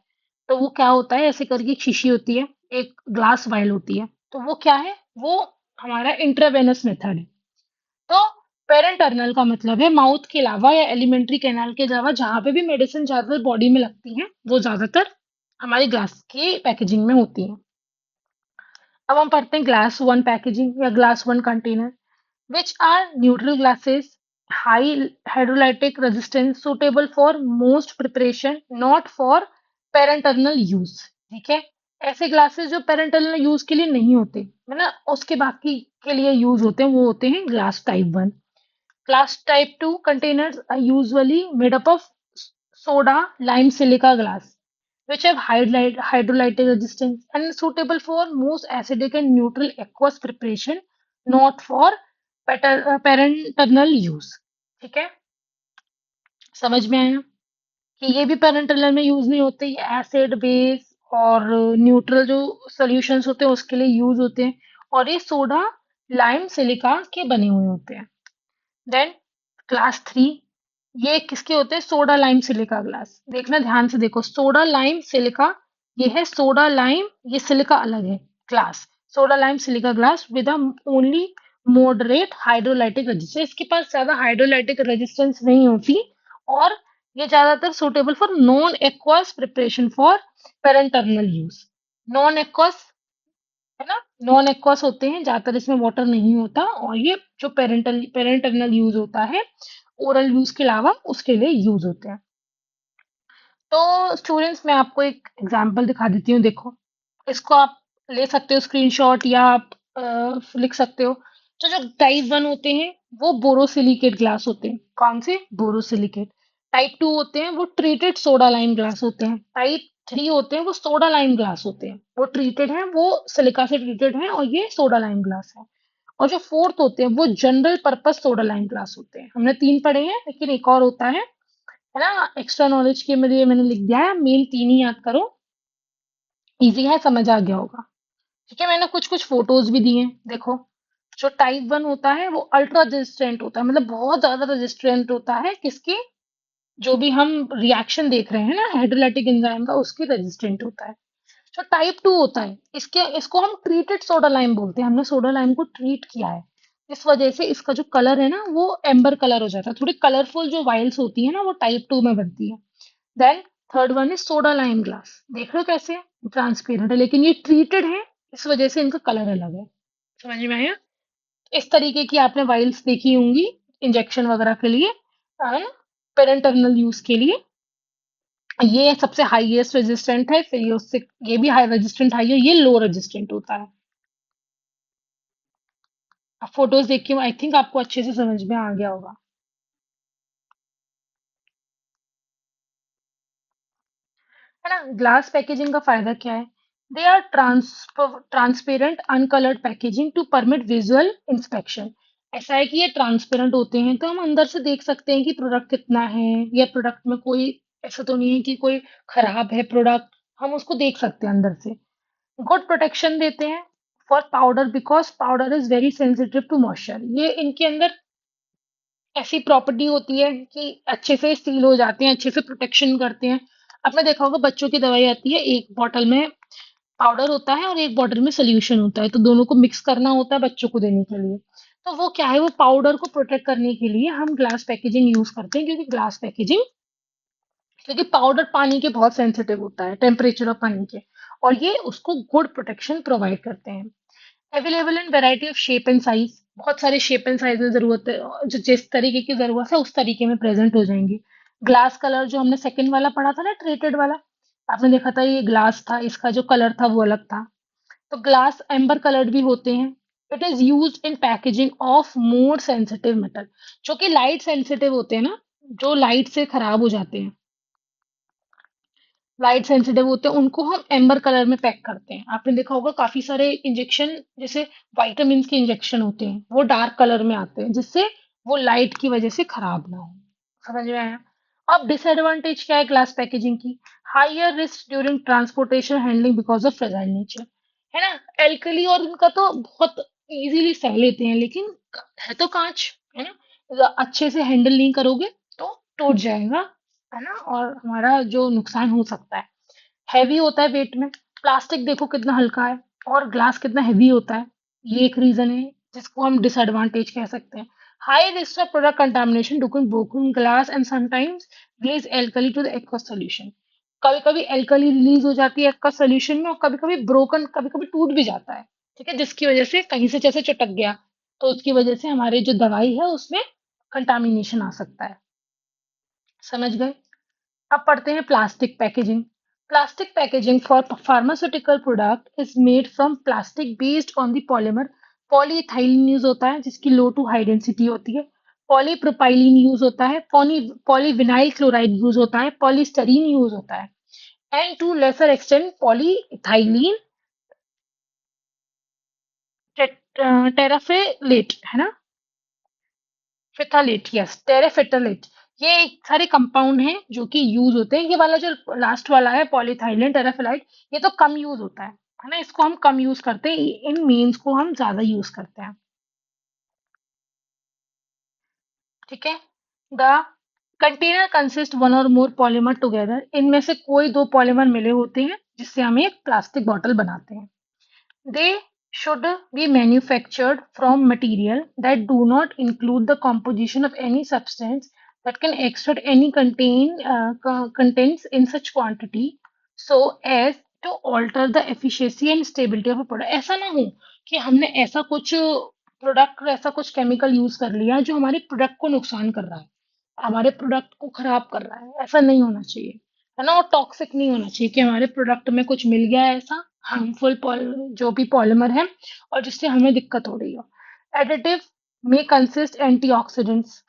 तो वो क्या होता है, ऐसे करके एक शीशी होती है, एक ग्लास वाइल होती है, तो वो क्या है, वो हमारा इंट्रावेनस मेथड है। तो पेरेंट टर्मिनल का मतलब है माउथ के अलावा या एलिमेंट्री कैनाल के अलावा जहां पे भी मेडिसिन ज्यादातर बॉडी में लगती है, वो ज्यादातर हमारी ग्लास की पैकेजिंग में होती है। अब हम पढ़ते हैं ग्लास वन पैकेजिंग या glass one container, which are neutral glasses, high hydrolytic resistance, suitable for most preparation, not for parenteral use। ठीक है। ऐसे ग्लासेस जो पेरेंटल यूज के लिए नहीं होते, है ना, उसके बाकी के लिए यूज होते हैं, वो होते हैं glass type one. Glass type 2 containers are usually made up of soda, lime, silica glass, which have hydrolytic resistance and suitable for most acidic and neutral aqueous preparation, not for parenteral use। ठीक है, समझ में आया कि ये भी parental में use नहीं होते, ये एसिड बेस और न्यूट्रल जो सॉल्यूशंस होते हैं उसके लिए यूज होते हैं, और ये सोडा, लाइम, सिलिका के बने हुए होते हैं। देन क्लास थ्री, ये किसके होते हैं? Soda lime silica glass. देखना ध्यान से, देखो सोडा लाइम सिलिका, ये है सोडा लाइम, ये सिलिका अलग है class. Soda lime silica glass with only moderate hydrolytic resistance, इसके पास ज्यादा हाइड्रोलाइटिक रेजिस्टेंस नहीं होती, और ये ज्यादातर suitable for non aqueous preparation for parenteral use. Non aqueous, है ना, नॉन एक्वस होते हैं ज्यादातर, इसमें वाटर नहीं होता, और ये जो पेरेंटर्नल यूज होता है, ओरल यूज के अलावा, उसके लिए यूज होते हैं। तो स्टूडेंट्स, मैं आपको एक एग्जांपल दिखा देती हूँ, देखो, इसको आप ले सकते हो स्क्रीनशॉट, या आप लिख सकते हो। तो जो टाइप वन होते हैं वो बोरोसिलिकेट ग्लास होते हैं। कौन से? बोरोसिलिकेट। टाइप टू होते हैं वो ट्रीटेड सोडा लाइम ग्लास होते हैं। टाइप थ्री होते हैं वो सोडा लाइम ग्लास होते हैं, वो ट्रीटेड है, वो सिलिका से ट्रीटेड है, और ये सोडा लाइम ग्लास है। और जो फोर्थ होते हैं वो general purpose soda lime glass होते हैं। हमने तीन पढ़े हैं, लेकिन एक और होता है ना, एक्स्ट्रा नॉलेज के लिए मैंने लिख दिया है, मेन तीन ही याद करो, इजी है, समझ आ गया होगा। ठीक है, मैंने कुछ कुछ फोटोज भी दिए हैं, देखो। जो टाइप वन होता है वो अल्ट्रा रेजिस्टेंट होता है, मतलब बहुत ज्यादा रेजिस्टेंट होता है, किसकी? जो भी हम रिएक्शन देख रहे हैं ना हाइड्रोलाइटिक एंजाइम का, उसकी रेजिस्टेंट होता है। जो टाइप 2 होता है, इसके इसको हम ट्रीटेड सोडा लाइम बोलते हैं। हमने सोडा लाइम को ट्रीट किया है। इस वजह से इसका जो कलर है ना वो एम्बर कलर हो जाता है। थोड़ी कलरफुल जो वाइल्स होती है ना वो टाइप 2 में बनती है। Then third one is soda lime glass. देख रहे हो कैसे है? ट्रांसपेरेंट है लेकिन ये ट्रीटेड है, इस वजह से इनका कलर अलग है। समझ में आया? इस तरीके की आपने वाइल्स देखी होंगी इंजेक्शन वगैरह के लिए, पेरेंटर्नल यूज के लिए। ये सबसे हाईएस्ट रेजिस्टेंट है, फिर ये उससे ये भी हाई रेजिस्टेंट हाई है, ये लो रेजिस्टेंट होता है। अब फोटोज देख के आई थिंक आपको अच्छे से समझ में आ गया होगा। है ना? ग्लास पैकेजिंग का फायदा क्या है? They are transparent uncoloured packaging to permit visual inspection. ऐसा है कि ये ट्रांसपेरेंट होते हैं तो हम अंदर से देख सकते हैं कि प्रोडक्ट कितना है, या प्रोडक्ट में कोई ऐसा तो नहीं है कि कोई खराब है प्रोडक्ट, हम उसको देख सकते हैं अंदर से। गुड प्रोटेक्शन देते हैं for powder because powder is very sensitive to moisture. ये इनके अंदर ऐसी प्रॉपर्टी होती है कि अच्छे से सील हो जाते हैं, अच्छे से प्रोटेक्शन करते हैं। आपने देखा होगा बच्चों की दवाई आती है, एक बॉटल में पाउडर होता है और एक बॉटल में सोल्यूशन होता है, तो दोनों को मिक्स करना होता है बच्चों को देने के लिए। तो वो क्या है, वो पाउडर को प्रोटेक्ट करने के लिए हम ग्लास पैकेजिंग यूज करते हैं, क्योंकि ग्लास पैकेजिंग, क्योंकि पाउडर पानी के बहुत सेंसिटिव होता है, टेम्परेचर ऑफ पानी के, और ये उसको गुड प्रोटेक्शन प्रोवाइड करते हैं। Available in variety of shape and size. बहुत सारे शेप एंड साइज में जरूरत है, जो जिस तरीके की जरूरत है उस तरीके में प्रेजेंट हो जाएंगी। ग्लास कलर जो हमने सेकंड वाला पढ़ा था ना, ट्रीटेड वाला, आपने देखा था ये ग्लास था, इसका जो कलर था वो अलग था। तो ग्लास एम्बर कलर्ड भी होते हैं। It is use in packaging of more sensitive metal, जो कि लाइट सेंसिटिव होते हैं ना, जो लाइट से खराब हो जाते हैं, लाइट सेंसिटिव होते हैं, उनको हम एम्बर कलर में पैक करते हैं। आपने देखा होगा काफी सारे इंजेक्शन, जैसे वाइटामिन के इंजेक्शन होते हैं, वो डार्क कलर में आते हैं, जिससे वो लाइट की वजह से खराब ना हो। समझ में आया? अब डिसएडवांटेज क्या है ग्लास पैकेजिंग की? Higher risk during transportation handling because of fragile nature. है ना? एल्कली और इनका तो बहुत इजीली सह लेते हैं, लेकिन है तो कांच, है ना? अच्छे से हैंडल नहीं करोगे तो टूट जाएगा, है ना? और हमारा जो नुकसान हो सकता है। हैवी होता है वेट में। प्लास्टिक देखो कितना हल्का है, और ग्लास कितना हैवी होता है। ये एक रीजन है जिसको हम डिसएडवांटेज कह सकते हैं। High risk of product contamination due to broken glass and sometimes release alkali to the aqueous solution. कभी कभी एल्कली रिलीज हो जाती है एक्वस सॉल्यूशन में, और कभी कभी ब्रोकन, कभी कभी टूट भी जाता है। ठीक है, जिसकी वजह से कहीं से जैसे चटक गया, तो उसकी वजह से हमारी जो दवाई है उसमें कंटामिनेशन आ सकता है। समझ गए? अब पढ़ते हैं plastic packaging. Plastic packaging for pharmaceutical product is made from plastic based on the polymer. Polyethylene use होता है, जिसकी लो टू हाई डेंसिटी होती है। पॉलीप्रोपाइलिन यूज होता है। पॉलीविनाइल क्लोराइड यूज होता है। पॉलीस्टरीन यूज होता है। And to lesser extent polyethylene terephthalate, है ना? Phthalate, yes, terephthalate. ये सारे कंपाउंड हैं जो कि यूज होते हैं। ये वाला जो लास्ट वाला है पॉलीथाइलिन टेराफिलाइट, ये तो कम यूज होता है ना? इसको हम कम यूज करते हैं, इन मेन्स को हम ज्यादा यूज करते हैं। ठीक है। द कंटेनर कंसिस्ट वन और मोर पॉलीमर टुगेदर। इनमें से कोई दो पॉलीमर मिले होते हैं जिससे हम एक प्लास्टिक बॉटल बनाते हैं। They should be manufactured from material that do not include the composition of any substance that can exert any contents in such quantity so as to alter the efficiency and stability of a product. ऐसा ना हो कि हमने ऐसा कुछ product, ऐसा कुछ chemical use कर लिया जो हमारे प्रोडक्ट को नुकसान कर रहा है, हमारे प्रोडक्ट को खराब कर रहा है। ऐसा नहीं होना चाहिए, है ना? और टॉक्सिक नहीं होना चाहिए कि हमारे प्रोडक्ट में कुछ मिल गया है ऐसा हार्मफुल जो भी पॉलीमर है, और जिससे हमें दिक्कत हो रही हो। एडिटिव में कंसिस्ट एंटीऑक्सीडेंट्स।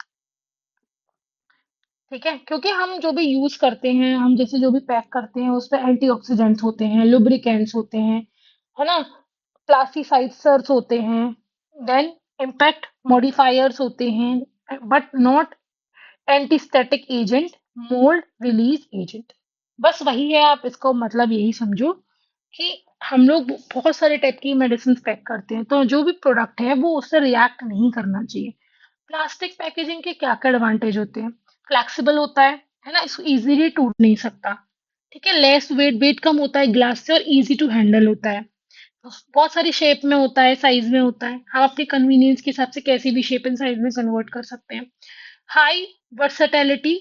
ठीक है, क्योंकि हम जो भी यूज करते हैं, हम जैसे जो भी पैक करते हैं उसमें एंटीऑक्सीडेंट्स होते हैं, लुब्रिकेंट्स होते हैं, है ना? प्लास्टिसाइजर्स होते हैं, देन इम्पैक्ट मॉडिफायर्स होते हैं, but not antistatic agent, mould release agent. बस वही है, आप इसको मतलब यही समझो कि हम लोग बहुत सारे टाइप की मेडिसिन पैक करते हैं, तो जो भी प्रोडक्ट है वो उससे रिएक्ट नहीं करना चाहिए। प्लास्टिक पैकेजिंग के क्या क्या एडवांटेज होते हैं? फ्लेक्सिबल होता है ना? इसको इजीली टूट नहीं सकता। ठीक है, लेस वेट, वेट कम होता है ग्लास से और इजी टू हैंडल होता है। बहुत सारी शेप में होता है, साइज में होता है, हम अपनी कन्वीनियंस के हिसाब से कैसी भी शेप एंड साइज में कन्वर्ट कर सकते हैं। हाई वर्सेटैलिटी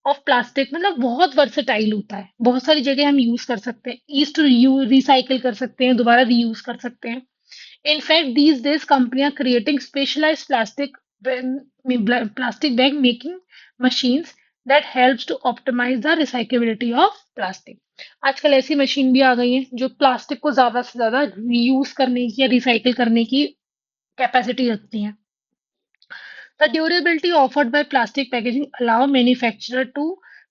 ऑफ प्लास्टिक, मतलब बहुत वर्सेटाइल होता है, बहुत सारी जगह हम यूज कर सकते हैं, ईज टू यू रिसाइकिल कर सकते हैं, दोबारा रीयूज कर सकते हैं। In fact, these days companies are creating specialized plastic bag making machines that helps to optimize the recyclability of plastic. आजकल ऐसी मशीन भी आ गई हैं जो प्लास्टिक को ज्यादा से ज्यादा रीयूज करने की या रिसाइकिल करने की कैपेसिटी रखती हैं। The durability offered by plastic packaging allow manufacturer to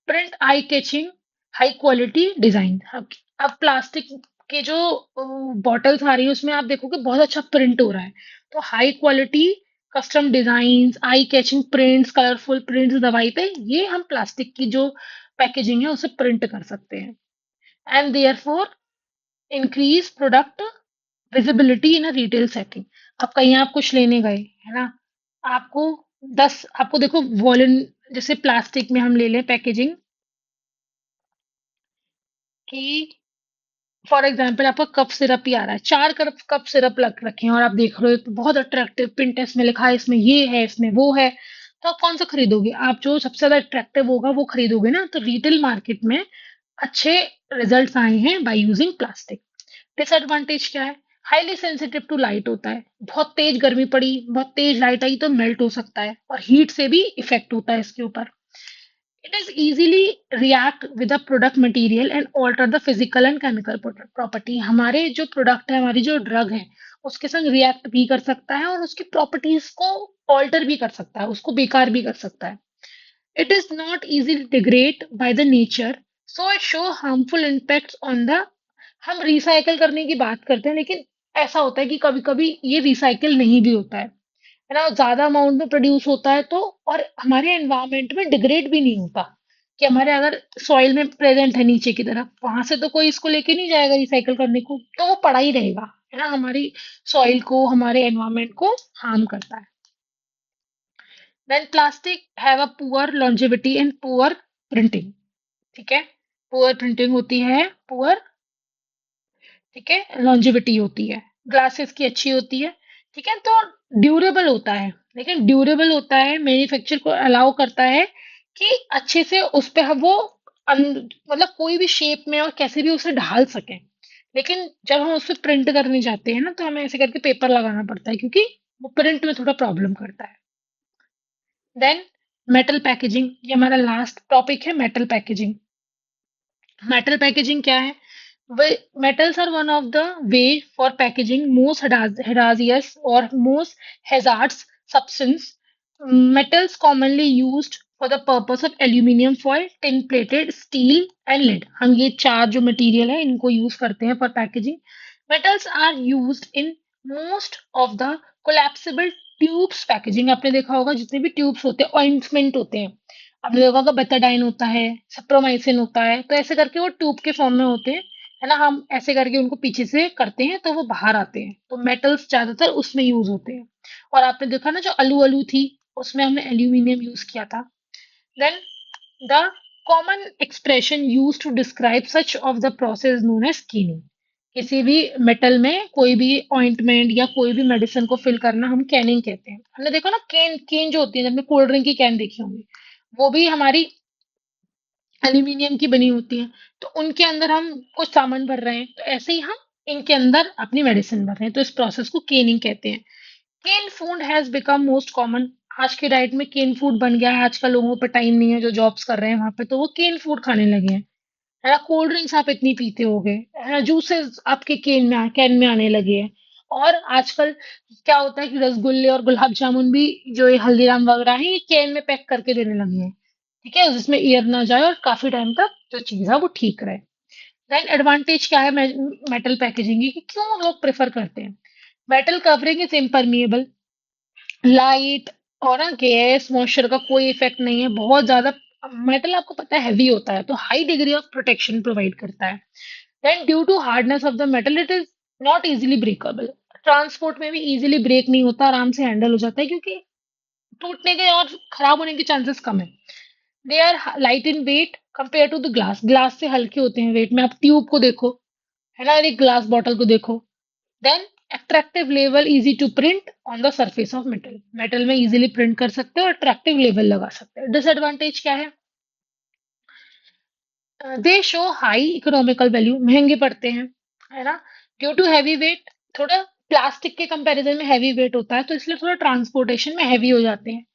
print eye-catching, high quality design. अब प्लास्टिक के जो बॉटल्स आ रही है उसमें आप देखोगे बहुत अच्छा प्रिंट हो रहा है। तो high quality custom design, eye catching prints, colourful prints दवाई पे ये हम प्लास्टिक की जो पैकेजिंग है उसे प्रिंट कर सकते हैं। And therefore increase product visibility in a retail setting. अब कहीं आप कुछ लेने गए, है ना? आपको 10 आपको देखो वॉलन जैसे प्लास्टिक में हम ले लें पैकेजिंग कि फॉर एग्जाम्पल आपका कप सिरप ही आ रहा है, 4 कप कप सिरप लग रखे हैं और आप देख रहे हो तो बहुत अट्रैक्टिव पिंटेस्ट में लिखा है, इसमें ये है, इसमें वो है। तो आप कौन सा खरीदोगे? आप जो सबसे ज्यादा अट्रैक्टिव होगा वो खरीदोगे ना। तो रिटेल मार्केट में अच्छे रिजल्ट्स आए हैं बाय यूजिंग प्लास्टिक। डिसएडवांटेज क्या है? हाईली सेंसिटिव टू लाइट होता है, बहुत तेज गर्मी पड़ी, बहुत तेज लाइट आई तो मेल्ट हो सकता है और हीट से भी इफेक्ट होता है इसके ऊपर। It is easily react with the product material and alter the physical and chemical property। हमारे जो प्रोडक्ट है, हमारी जो ड्रग है, उसके संग रिएक्ट भी कर सकता है और उसकी प्रॉपर्टीज को ऑल्टर भी कर सकता है, उसको बेकार भी कर सकता है। It is not easily degrade by the nature, so it show harmful impacts on the। हम रिसाइकल करने की बात करते हैं लेकिन ऐसा होता है कि कभी कभी ये रिसाइकल नहीं भी होता है ना? ज़्यादा अमाउंट में प्रोड्यूस होता है तो और हमारे एनवायरनमेंट में डिग्रेड भी नहीं होता, कि हमारे अगर सॉइल में प्रेजेंट है नीचे की तरफ, वहां से तो कोई इसको लेके नहीं जाएगा रिसाइकल करने को, तो वो पड़ा ही रहेगा, है ना? हमारी सॉइल को, हमारे एनवायरनमेंट को हार्म करता है। Then plastic have a poor longevity and poor printing. ठीक है, पुअर प्रिंटिंग होती है, पुअर, ठीक है, लॉन्जेविटी होती है। ग्लासेस की अच्छी होती है, ठीक है। तो ड्यूरेबल होता है, लेकिन ड्यूरेबल होता है, मैन्युफैक्चर को अलाउ करता है कि अच्छे से उस पे हम वो मतलब कोई भी शेप में और कैसे भी उसे ढाल सकें। लेकिन जब हम उस पे प्रिंट करने जाते हैं ना तो हमें ऐसे करके पेपर लगाना पड़ता है क्योंकि वो प्रिंट में थोड़ा प्रॉब्लम करता है। देन मेटल पैकेजिंग, ये हमारा लास्ट टॉपिक है, मेटल पैकेजिंग। मेटल पैकेजिंग क्या है? Metals are one of the way for packaging most hazardous or most hazardous substance. Metals commonly used for the purpose of aluminium foil, tin plated, steel and lead। हम ये चार जो material है इनको use करते हैं for packaging. Metals are used in most of the collapsible tubes packaging. आपने देखा होगा जितने भी ट्यूब्स होते हैं, ऑइंटमेंट होते हैं, आपने देखा होगा बेटाडाइन होता है, सप्रोमाइसिन होता है, तो ऐसे करके वो ट्यूब के फॉर्म में होते हैं, है ना? हम ऐसे करके उनको पीछे से करते हैं तो वो बाहर आते हैं। तो मेटल्स ज्यादातर उसमें यूज होते हैं। और आपने देखा ना जो अलू अलू थी, उसमें हमने एल्यूमिनियम यूज किया था। Then the common expression use to describe such of the process known as skinning. किसी भी मेटल में कोई भी ऑइंटमेंट या कोई भी मेडिसिन को फिल करना हम कैनिंग कहते हैं। हमने देखा ना केन, केन जो होती है, हमने कोल्ड ड्रिंक की कैन देखी होंगी, वो भी हमारी एल्यूमीनियम की बनी होती हैं। तो उनके अंदर हम कुछ सामान भर रहे हैं, तो ऐसे ही हम इनके अंदर अपनी मेडिसिन भर रहे हैं, तो इस प्रोसेस को केनिंग कहते हैं। Can food has become most common. आज के डाइट में केन फूड बन गया है, आजकल लोगों पे टाइम नहीं है जो जॉब्स कर रहे हैं वहां पे, तो वो केन फूड खाने लगे हैं, है ना? कोल्ड ड्रिंक्स आप इतनी पीते होगे, है ना? जूसेस आपके कैन में आने लगे हैं। और आजकल क्या होता है कि रसगुल्ले और गुलाब जामुन भी, जो ये हल्दीराम वगैरह है, ये कैन में पैक करके देने लगे हैं, ठीक है, जिसमें एयर ना जाए और काफी टाइम तक जो चीज है वो ठीक रहे। देन एडवांटेज क्या है मेटल पैकेजिंग की, कि क्यों लोग प्रेफर करते हैं? Metal covering is impermeable, light और ना गैस मॉइस्चर का कोई इफेक्ट नहीं है बहुत ज्यादा। मेटल आपको पता है हैवी होता है, तो high degree of protection provide करता है। Then due to hardness of the metal it is not easily breakable. Transport में भी इजीली ब्रेक नहीं होता, आराम से हैंडल हो जाता है क्योंकि टूटने के और खराब होने के चांसेस कम है। They are light in weight compare to the glass, glass से हल्के होते हैं वेट में। आप ट्यूब को देखो, है ना, एक ग्लास बॉटल को देखो। देन अट्रैक्टिव लेवल easy to print on the surface of metal, metal में इजीली प्रिंट कर सकते हो और अट्रैक्टिव लेवल लगा सकते हो। डिसएडवांटेज क्या है? दे शो हाई इकोनॉमिकल वैल्यू, महंगे पड़ते हैं, है ना, ड्यू टू हैवी वेट। थोड़ा प्लास्टिक के कंपैरिजन में हैवी वेट होता है, तो इसलिए थोड़ा ट्रांसपोर्टेशन में हैवी हो जाते हैं।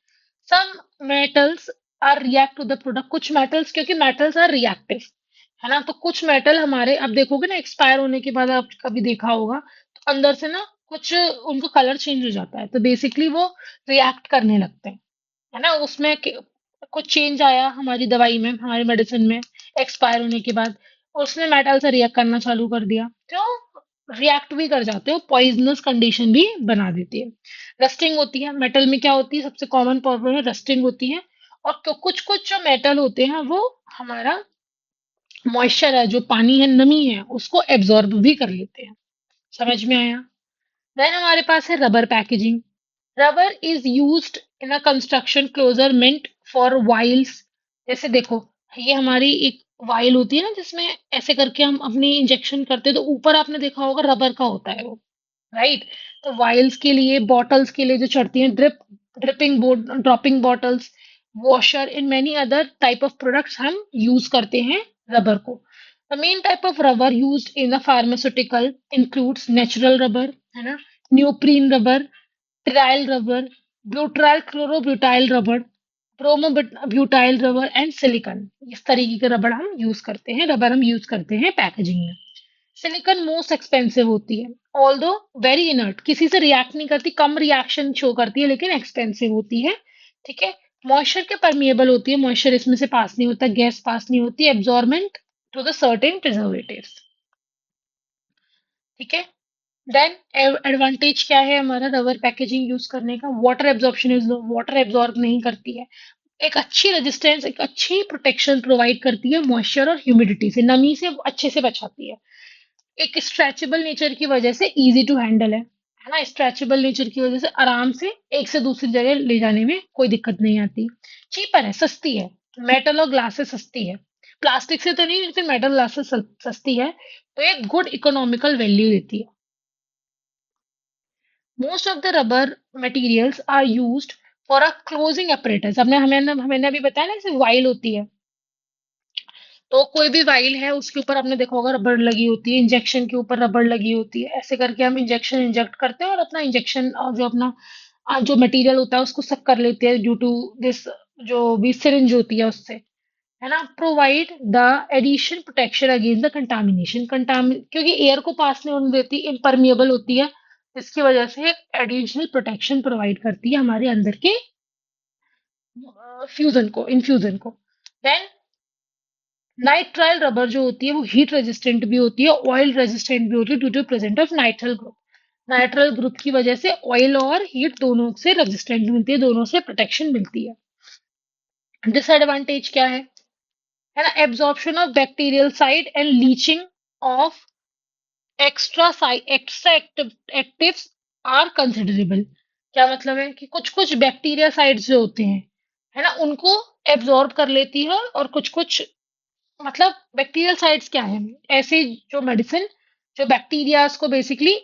Some metals are react to the product, कुछ मेटल्स, क्योंकि मेटल्स आर रिएक्टिव, है ना, तो कुछ मेटल हमारे, आप देखोगे ना एक्सपायर होने के बाद, आप कभी देखा होगा तो अंदर से ना कुछ उनका कलर चेंज हो जाता है, तो बेसिकली वो रिएक्ट करने लगते हैं, है ना, उसमें कुछ चेंज आया हमारी दवाई में, हमारी मेडिसिन में, एक्सपायर होने के बाद उसने मेटल से रिएक्ट करना चालू कर दिया, तो रिएक्ट भी कर जाते हो, पॉइजनस कंडीशन भी बना देती है। रस्टिंग होती है मेटल में, क्या होती है, सबसे कॉमन प्रॉब्लम है रस्टिंग होती है। और कुछ कुछ जो मेटल होते हैं वो हमारा मॉइस्चर है, जो पानी है, नमी है, उसको एब्जॉर्ब भी कर लेते हैं। समझ में आया? देन हमारे पास है rubber packaging. Rubber is used in a construction closure मेंट फॉर वाइल्स। जैसे देखो, ये हमारी एक वाइल होती है ना, जिसमें ऐसे करके हम अपनी इंजेक्शन करते हैं, तो ऊपर आपने देखा होगा रबर का होता है वो, राइट। तो वाइल्स के लिए, बॉटल्स के लिए जो चढ़ती हैं, dripping boat dropping bottles, washer, in many other type of products हम यूज करते हैं रबर को। The main type of rubber used in the pharmaceutical includes natural rubber, है ना, neoprene rubber, trial rubber, butyl chlorobutyl rubber, bromobutyl rubber and silicone. इस तरीके के rubber हम यूज करते हैं, रबर हम यूज करते हैं पैकेजिंग में। सिलिकॉन मोस्ट एक्सपेंसिव होती है, ऑल्दो वेरी इनर्ट, किसी से रिएक्ट नहीं करती, कम रिएक्शन शो करती है, लेकिन एक्सपेंसिव होती है। ठीक है। मॉइस्चर के परमिएबल होती है, मॉइस्चर इसमें से पास नहीं होता, गैस पास नहीं होती, absorbent to the certain preservatives. ठीक है। देन एडवांटेज क्या है हमारा रबर पैकेजिंग यूज करने का? Water absorption is low, water absorb नहीं करती है। एक अच्छी रेजिस्टेंस, एक अच्छी प्रोटेक्शन प्रोवाइड करती है मॉइस्चर और ह्यूमिडिटी से, नमी से अच्छे से बचाती है। एक स्ट्रेचेबल नेचर की वजह से इजी टू हैंडल है ना, स्ट्रेचेबल नेचर की वजह से आराम से एक से दूसरी जगह ले जाने में कोई दिक्कत नहीं आती। चीपर है, सस्ती है, मेटल और ग्लासेस सस्ती है, प्लास्टिक से तो नहीं, लेकिन मेटल ग्लासेस सस्ती है, तो एक गुड इकोनॉमिकल वैल्यू देती है। Most of the rubber materials are used for a closing apparatus। हमने हमें हमें अभी बताया ना, जैसे वाइल होती है, तो कोई भी वाइल है उसके ऊपर आपने देखा होगा रबर लगी होती है, इंजेक्शन के ऊपर रबर लगी होती है, ऐसे करके हम इंजेक्शन इंजेक्ट करते हैं और अपना इंजेक्शन, जो अपना जो मटेरियल होता है उसको सक कर लेते हैं, ड्यू टू दिस, जो भी सिरिंज होती है उससे, है ना। Provide the addition protection against the contamination, क्योंकि एयर को पास नहीं होने देती, इम्परमिएबल होती है, इसकी वजह से एडिशनल प्रोटेक्शन प्रोवाइड करती है हमारे अंदर के इन्फ्यूजन को। देन नाइट्राइल रबर जो होती है वो हीट रेजिस्टेंट भी होती है, ऑयल रेजिस्टेंट भी होती है, due to present of nitrile group. Nitrile group की वजह से ऑयल और हीट दोनों से रेजिस्टेंट मिलती है, दोनों से प्रोटेक्शन मिलती है। डिसएडवांटेज क्या है ना, absorption of bacterial side and leaching of extra actives are considerable. क्या मतलब है कि कुछ कुछ बैक्टीरिया साइड्स जो होते हैं, है ना, उनको एब्जॉर्ब कर लेती है, और कुछ कुछ, मतलब बैक्टीरियल साइड्स क्या है, ऐसे जो मेडिसिन जो बैक्टीरियाज को बेसिकली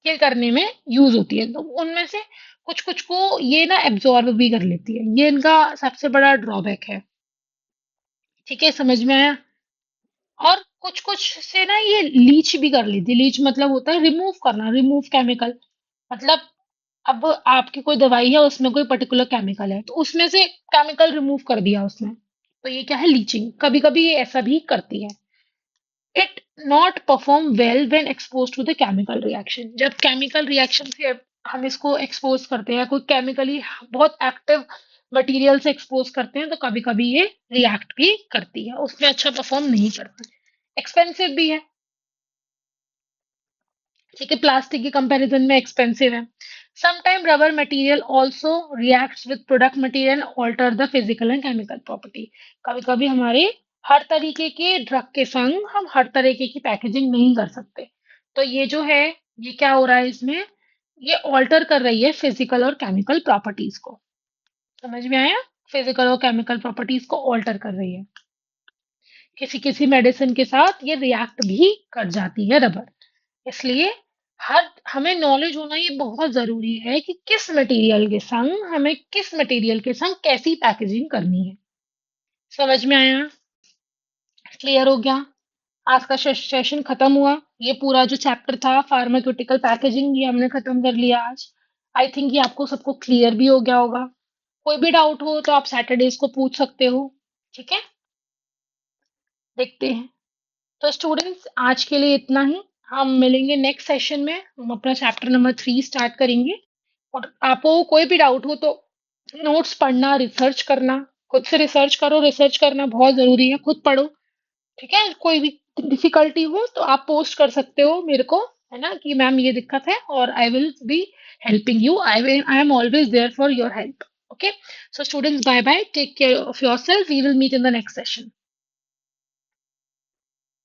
किल करने में यूज होती है, तो उनमें से कुछ कुछ को ये ना एब्जॉर्ब भी कर लेती है, ये इनका सबसे बड़ा ड्रॉबैक है। ठीक है, समझ में आया? और कुछ कुछ से ना ये लीच भी कर लेती है, लीच मतलब होता है रिमूव करना, रिमूव केमिकल, मतलब अब आपकी कोई दवाई है, उसमें कोई पर्टिकुलर केमिकल है, तो उसमें से केमिकल रिमूव कर दिया उसने, तो ये क्या है, लीचिंग। कभी कभी ये ऐसा भी करती है। It not perform well when expose to the chemical reaction, जब केमिकल रिएक्शन से हम इसको एक्सपोज करते हैं, कोई केमिकली बहुत एक्टिव मटेरियल से एक्सपोज करते हैं, तो कभी कभी ये रिएक्ट भी करती है, उसमें अच्छा परफॉर्म नहीं करती। एक्सपेंसिव भी है। ठीक है, प्लास्टिक के कंपैरिजन में एक्सपेंसिव है। Sometime rubber material also reacts with product material alter the physical and chemical property. कभी कभी हमारे हर तरीके के ड्रग के संग हम हर तरीके की पैकेजिंग नहीं कर सकते, तो ये जो है, ये क्या हो रहा है इसमें, ये ऑल्टर कर रही है फिजिकल और केमिकल प्रॉपर्टीज को। समझ में आया? फिजिकल और केमिकल प्रॉपर्टीज को ऑल्टर कर रही है। किसी किसी मेडिसिन के साथ ये रिएक्ट भी कर जाती है रबर। इसलिए हर हमें नॉलेज होना ये बहुत जरूरी है कि किस मटेरियल के संग हमें किस मटेरियल के संग कैसी पैकेजिंग करनी है। समझ में आया? क्लियर हो गया? आज का सेशन खत्म हुआ। ये पूरा जो चैप्टर था फार्मास्यूटिकल पैकेजिंग ये हमने खत्म कर लिया आज। आई थिंक ये आपको सबको क्लियर भी हो गया होगा। कोई भी डाउट हो तो आप सैटरडेज को पूछ सकते हो। ठीक है, देखते हैं। तो स्टूडेंट्स आज के लिए इतना ही। हम मिलेंगे नेक्स्ट सेशन में, हम अपना चैप्टर नंबर 3 स्टार्ट करेंगे। और आपको कोई भी डाउट हो तो नोट्स पढ़ना, रिसर्च करना, खुद से रिसर्च करो। रिसर्च करना बहुत जरूरी है, खुद पढ़ो। ठीक है, कोई भी डिफिकल्टी हो तो आप पोस्ट कर सकते हो मेरे को, है ना, कि मैम ये दिक्कत है, और I will be helping you. I am always there for your help. Okay, so students, bye bye, take care of your self, we will meet in the next session.